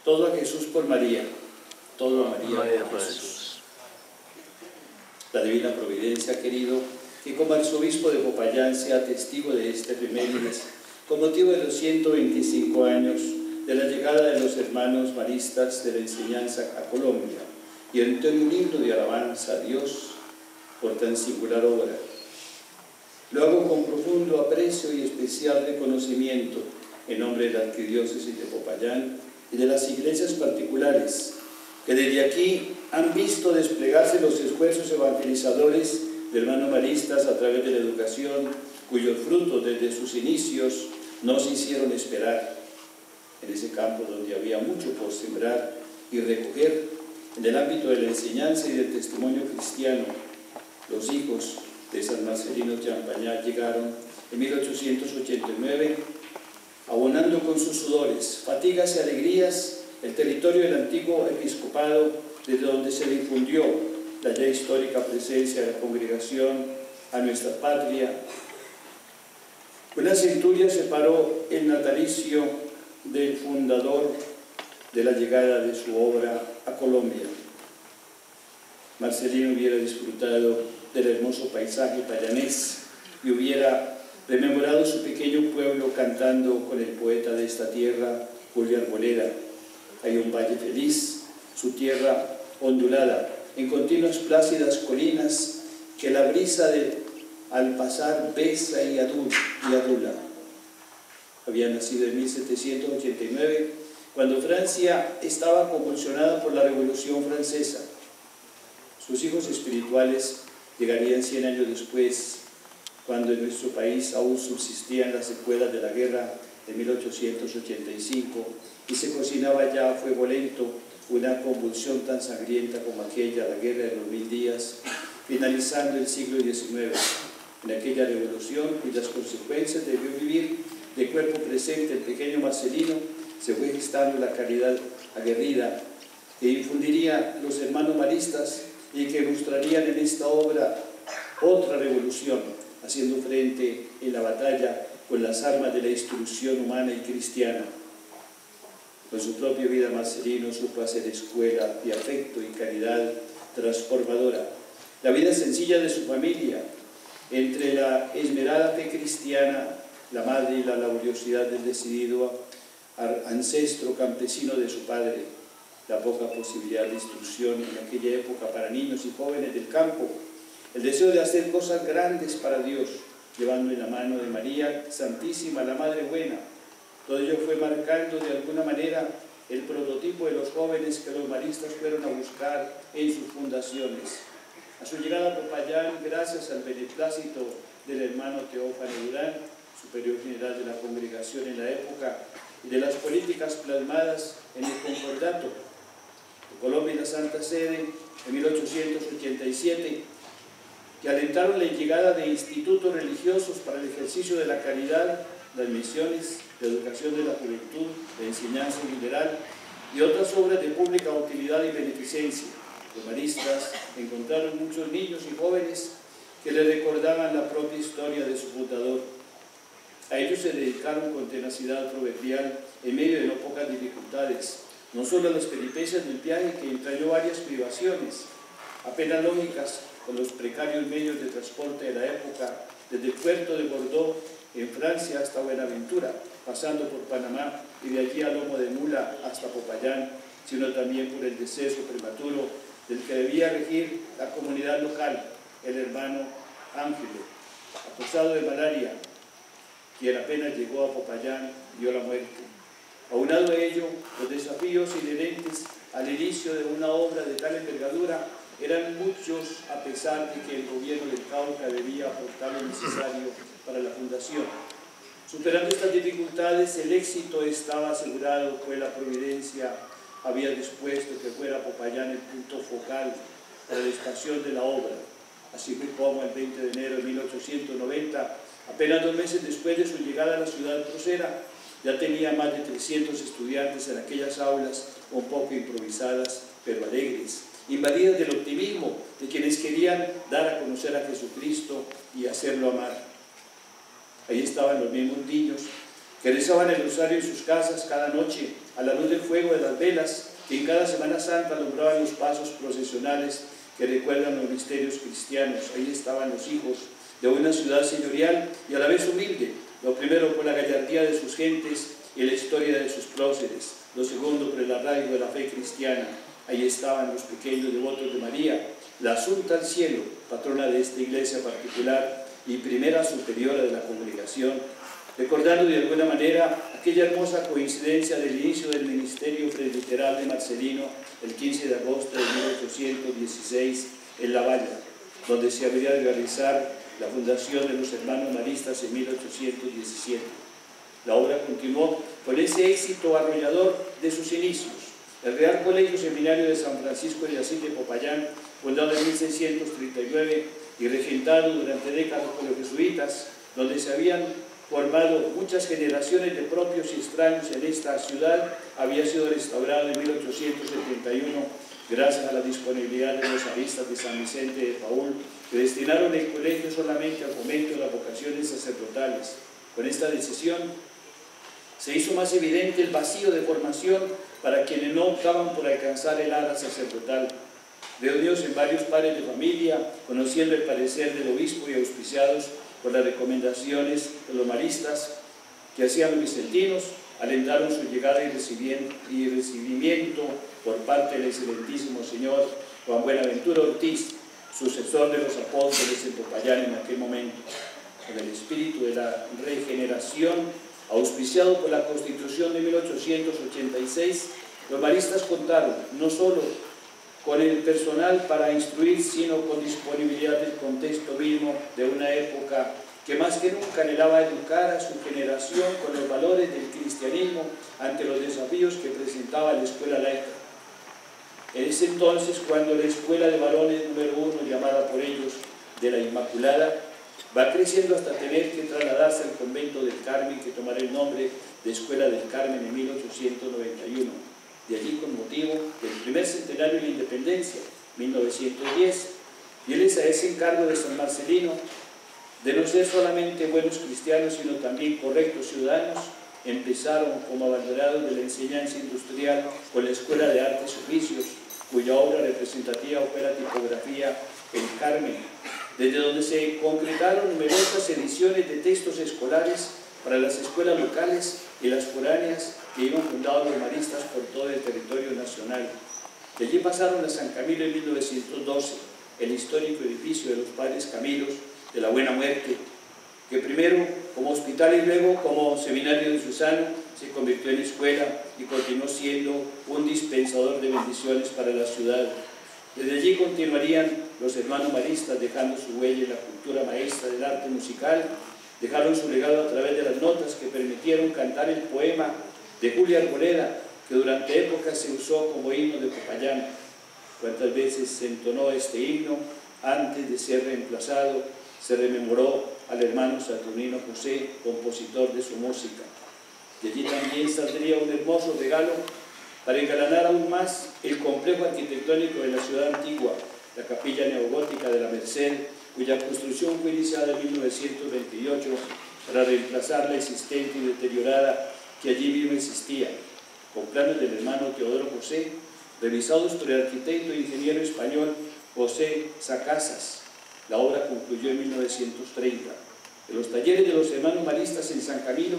Todo a Jesús por María, todo a María por Jesús. La divina providencia ha querido que como arzobispo de Popayán sea testigo de este efemérides, con motivo de los 125 años de la llegada de los hermanos maristas de la enseñanza a Colombia, y entono un himno de alabanza a Dios por tan singular obra. Lo hago con profundo aprecio y especial reconocimiento en nombre de la Arquidiócesis de Popayán y de las iglesias particulares que desde aquí han visto desplegarse los esfuerzos evangelizadores de hermanos maristas a través de la educación, cuyos frutos desde sus inicios no se hicieron esperar. En ese campo donde había mucho por sembrar y recoger, en el ámbito de la enseñanza y del testimonio cristiano, los hijos de San Marcelino Champañá llegaron en 1889, abonando con sus sudores, fatigas y alegrías el territorio del antiguo episcopado, desde donde se difundió la ya histórica presencia de la congregación a nuestra patria. Una centuria separó el natalicio del fundador de la llegada de su obra a Colombia. Marcelino hubiera disfrutado del hermoso paisaje payanés y hubiera rememorado su pequeño pueblo cantando con el poeta de esta tierra, Julio Arboleda. Hay un valle feliz, su tierra ondulada, en continuas plácidas colinas que la brisa al pasar besa y adula. Había nacido en 1789, cuando Francia estaba convulsionada por la Revolución Francesa. Sus hijos espirituales llegarían 100 años después, cuando en nuestro país aún subsistían las secuelas de la guerra de 1885 y se cocinaba ya a fuego lento una convulsión tan sangrienta como aquella, la guerra de los 1000 días, finalizando el siglo XIX. En aquella revolución, cuyas consecuencias debió vivir de cuerpo presente el pequeño Marcelino, se fue gestando la caridad aguerrida que infundiría los hermanos maristas y que ilustrarían en esta obra otra revolución, haciendo frente en la batalla con las armas de la instrucción humana y cristiana. Con su propia vida, Marcelino supo hacer escuela de afecto y caridad transformadora. La vida sencilla de su familia, entre la esmerada fe cristiana, la madre y la laboriosidad del decidido ancestro campesino de su padre, la poca posibilidad de instrucción en aquella época para niños y jóvenes del campo, el deseo de hacer cosas grandes para Dios, llevando en la mano de María Santísima, la Madre Buena. Todo ello fue marcando de alguna manera el prototipo de los jóvenes que los maristas fueron a buscar en sus fundaciones. A su llegada a Popayán, gracias al beneplácito del hermano Teófano Durán, superior general de la congregación en la época, y de las políticas plasmadas en el Concordato de Colombia y la Santa Sede en 1887, que alentaron la llegada de institutos religiosos para el ejercicio de la caridad, las misiones, la educación de la juventud, la enseñanza liberal y otras obras de pública utilidad y beneficencia. Los maristas encontraron muchos niños y jóvenes que le recordaban la propia historia de su fundador. A ellos se dedicaron con tenacidad proverbial en medio de no pocas dificultades, no solo a las peripecias del viaje que entrañó varias privaciones, apenas lógicas, con los precarios medios de transporte de la época, desde el puerto de Bordeaux en Francia hasta Buenaventura, pasando por Panamá y de allí a lomo de mula hasta Popayán, sino también por el deceso prematuro del que debía regir la comunidad local, el hermano Ángelo, acusado de malaria, quien apenas llegó a Popayán dio la muerte. Aunado a ello, los desafíos inherentes al inicio de una obra de tal envergadura eran muchos, a pesar de que el gobierno del Cauca debía aportar lo necesario para la fundación. Superando estas dificultades, el éxito estaba asegurado, pues la providencia había dispuesto que fuera Popayán el punto focal para la expansión de la obra. Así fue como el 20 de enero de 1890, apenas 2 meses después de su llegada a la ciudad próspera, ya tenía más de 300 estudiantes en aquellas aulas, un poco improvisadas, pero alegres, invadidas del optimismo de quienes querían dar a conocer a Jesucristo y hacerlo amar. Ahí estaban los mismos niños que rezaban el rosario en sus casas cada noche a la luz del fuego de las velas que en cada Semana Santa alumbraban los pasos procesionales que recuerdan los misterios cristianos. Ahí estaban los hijos de una ciudad señorial y a la vez humilde, lo primero por la gallardía de sus gentes y la historia de sus próceres, lo segundo por el arraigo de la fe cristiana. Ahí estaban los pequeños devotos de María, la Asunta al Cielo, patrona de esta iglesia particular y primera superiora de la congregación, recordando de alguna manera aquella hermosa coincidencia del inicio del ministerio presbiteral de Marcelino el 15 de agosto de 1816 en La Valla, donde se habría de realizar la fundación de los hermanos maristas en 1817. La obra continuó con ese éxito arrollador de sus inicios. El Real Colegio Seminario de San Francisco de Asís de Popayán, fundado en 1639 y regentado durante décadas por los jesuitas, donde se habían formado muchas generaciones de propios y extraños en esta ciudad, había sido restaurado en 1871 gracias a la disponibilidad de los aristas de San Vicente de Paúl, que destinaron el colegio solamente al fomento de las vocaciones sacerdotales. Con esta decisión se hizo más evidente el vacío de formación para quienes no optaban por alcanzar el ara sacerdotal. Reunidos en varios padres de familia, conociendo el parecer del obispo y auspiciados por las recomendaciones de los maristas que hacían los vicentinos, alentaron su llegada y recibimiento por parte del excelentísimo señor Juan Buenaventura Ortiz, sucesor de los apóstoles en Popayán en aquel momento. Con el espíritu de la regeneración, auspiciado por la Constitución de 1886, los maristas contaron no solo con el personal para instruir, sino con disponibilidad del contexto mismo de una época que más que nunca anhelaba educar a su generación con los valores del cristianismo ante los desafíos que presentaba la escuela laica. Es entonces cuando la escuela de varones número 1, llamada por ellos de la Inmaculada, va creciendo hasta tener que trasladarse al convento del Carmen, que tomará el nombre de Escuela del Carmen en 1891. De allí con motivo del primer centenario de la independencia, 1910, y él es a ese encargo de San Marcelino, de no ser solamente buenos cristianos, sino también correctos ciudadanos, empezaron como abanderados de la enseñanza industrial con la Escuela de Artes y Oficios, cuya obra representativa fue la tipografía El Carmen, desde donde se concretaron numerosas ediciones de textos escolares para las escuelas locales y las foráneas que iban fundados los maristas por todo el territorio nacional. De allí pasaron a San Camilo en 1912, el histórico edificio de los padres Camilos de la Buena Muerte, que primero como hospital y luego como seminario diocesano se convirtió en escuela y continuó siendo un dispensador de bendiciones para la ciudad. Desde allí continuarían los hermanos maristas dejando su huella en la cultura maestra del arte musical, dejaron su legado a través de las notas que permitieron cantar el poema de Julia Arboleda, que durante épocas se usó como himno de Popayán. Cuántas veces se entonó este himno antes de ser reemplazado, se rememoró al hermano Saturnino José, compositor de su música. De allí también saldría un hermoso regalo para engalanar aún más el complejo arquitectónico de la ciudad antigua, la capilla neogótica de la Merced, cuya construcción fue iniciada en 1928 para reemplazar la existente y deteriorada que allí mismo existía, con planos del hermano Teodoro José, revisados por el arquitecto e ingeniero español José Sacasas. La obra concluyó en 1930. De los talleres de los hermanos maristas en San Camilo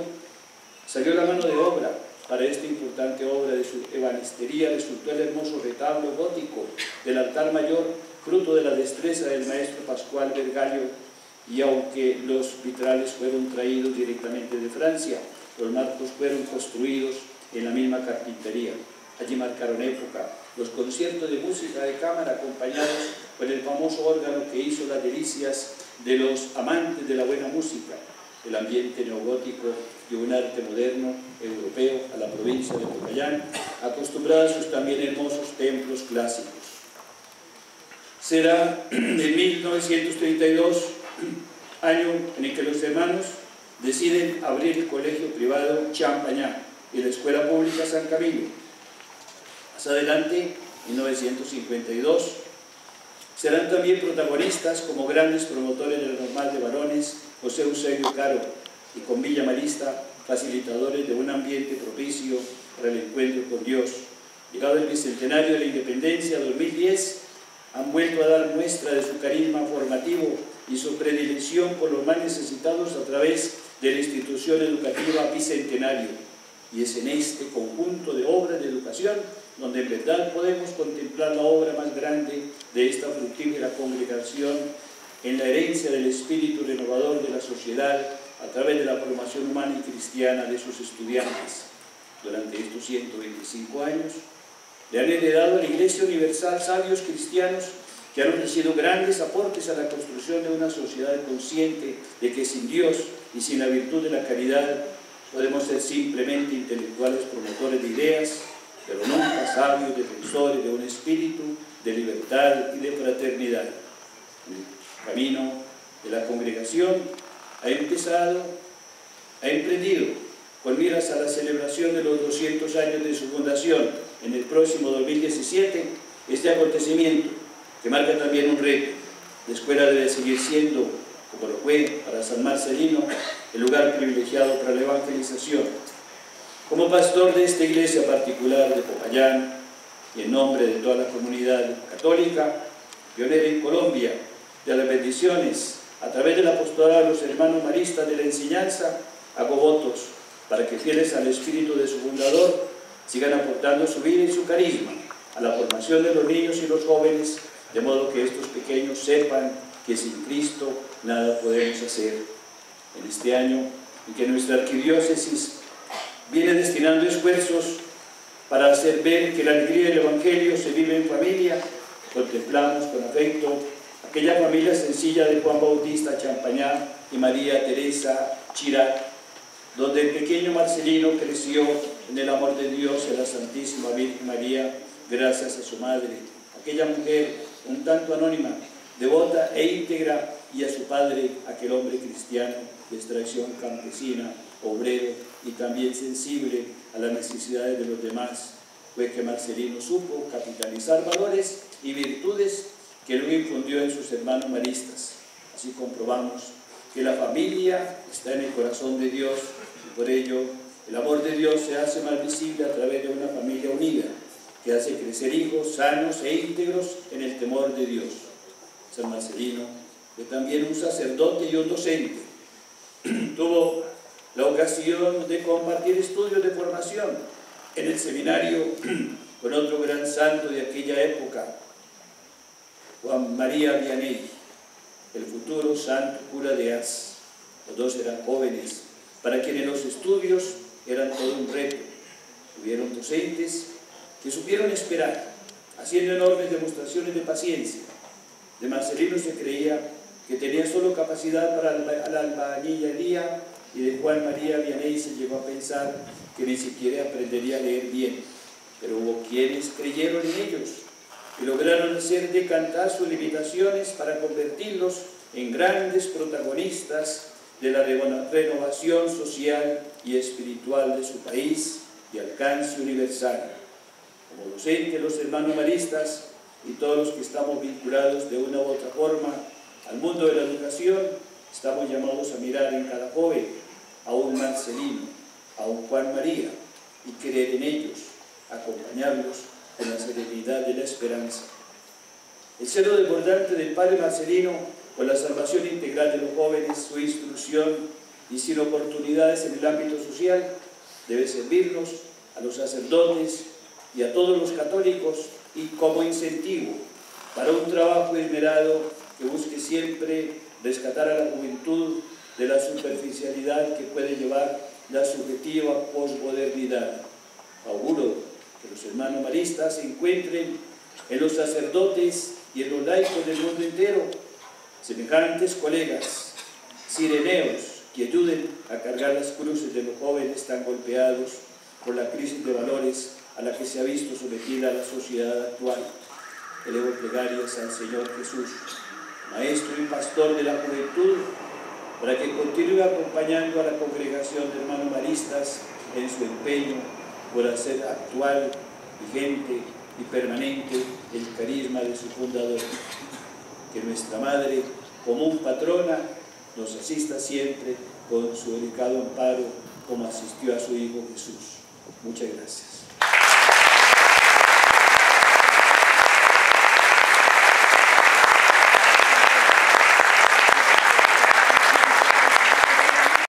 salió la mano de obra. Para esta importante obra de su ebanistería resultó el hermoso retablo gótico del altar mayor, fruto de la destreza del maestro Pascual Vergallo, y aunque los vitrales fueron traídos directamente de Francia, los marcos fueron construidos en la misma carpintería. Allí marcaron época los conciertos de música de cámara acompañados por el famoso órgano que hizo las delicias de los amantes de la buena música. El ambiente neogótico y un arte moderno europeo a la provincia de Popayán, acostumbrada a sus también hermosos templos clásicos. Será en 1932, año en el que los hermanos deciden abrir el colegio privado Champañá y la escuela pública San Camilo. Más adelante, en 1952, serán también protagonistas como grandes promotores de la normal de varones José Eusebio Caro y con Villa Marista, facilitadores de un ambiente propicio para el encuentro con Dios. Llegado el bicentenario de la Independencia 2010, han vuelto a dar muestra de su carisma formativo y su predilección por los más necesitados a través de la institución educativa Bicentenario. Y es en este conjunto de obras de educación donde en verdad podemos contemplar la obra más grande de esta fructífera congregación en la herencia del espíritu renovador de la sociedad a través de la formación humana y cristiana de sus estudiantes. Durante estos 125 años, le han heredado a la Iglesia Universal sabios cristianos que han ofrecido grandes aportes a la construcción de una sociedad consciente de que sin Dios y sin la virtud de la caridad podemos ser simplemente intelectuales promotores de ideas, pero nunca sabios defensores de un espíritu de libertad y de fraternidad. El camino de la congregación ha emprendido con miras a la celebración de los 200 años de su fundación en el próximo 2017, este acontecimiento que marca también un reto. La escuela debe seguir siendo, como lo fue para San Marcelino, el lugar privilegiado para la evangelización. Como pastor de esta iglesia particular de Popayán y en nombre de toda la comunidad católica, pionera en Colombia, de las bendiciones a través del apostolado de los hermanos maristas de la enseñanza, hago votos para que fieles al espíritu de su fundador sigan aportando su vida y su carisma a la formación de los niños y los jóvenes, de modo que estos pequeños sepan que sin Cristo nada podemos hacer. En este año en que nuestra arquidiócesis viene destinando esfuerzos para hacer ver que la alegría del Evangelio se vive en familia, contemplamos con afecto aquella familia sencilla de Juan Bautista Champañá y María Teresa Chirac, donde el pequeño Marcelino creció en el amor de Dios y a la Santísima Virgen María, gracias a su madre, aquella mujer un tanto anónima, devota e íntegra, y a su padre, aquel hombre cristiano de extracción campesina, obrero y también sensible a las necesidades de los demás. Fue que Marcelino supo capitalizar valores y virtudes que luego infundió en sus hermanos maristas. Así comprobamos que la familia está en el corazón de Dios y por ello el amor de Dios se hace más visible a través de una familia unida que hace crecer hijos sanos e íntegros en el temor de Dios. San Marcelino fue también un sacerdote y un docente. Tuvo la ocasión de compartir estudios de formación en el seminario con otro gran santo de aquella época, Juan María Vianney, el futuro santo cura de Ars. Los dos eran jóvenes, para quienes los estudios eran todo un reto. Tuvieron docentes que supieron esperar, haciendo enormes demostraciones de paciencia. De Marcelino se creía que tenía solo capacidad para la albañilería, y de Juan María Vianney se llegó a pensar que ni siquiera aprendería a leer bien. Pero hubo quienes creyeron en ellos y lograron hacer decantar sus limitaciones para convertirlos en grandes protagonistas de la renovación social y espiritual de su país de alcance universal. Como docentes, los hermanos maristas y todos los que estamos vinculados de una u otra forma al mundo de la educación, estamos llamados a mirar en cada joven a un Marcelino, a un Juan María, y creer en ellos, acompañarlos con la serenidad de la esperanza. El celo desbordante del Padre Marcelino con la salvación integral de los jóvenes, su instrucción y sin oportunidades en el ámbito social, debe servirnos a los sacerdotes y a todos los católicos y como incentivo para un trabajo esmerado que busque siempre rescatar a la juventud de la superficialidad que puede llevar la subjetiva posmodernidad. Auguro que los hermanos maristas se encuentren en los sacerdotes y en los laicos del mundo entero semejantes colegas sireneos que ayuden a cargar las cruces de los jóvenes tan golpeados por la crisis de valores a la que se ha visto sometida la sociedad actual. Elevo plegarias al Señor Jesús, Maestro y Pastor de la juventud, para que continúe acompañando a la congregación de hermanos maristas en su empeño por hacer actual, vigente y permanente el carisma de su fundador. Que nuestra Madre, común patrona, nos asista siempre con su delicado amparo, como asistió a su Hijo Jesús. Muchas gracias.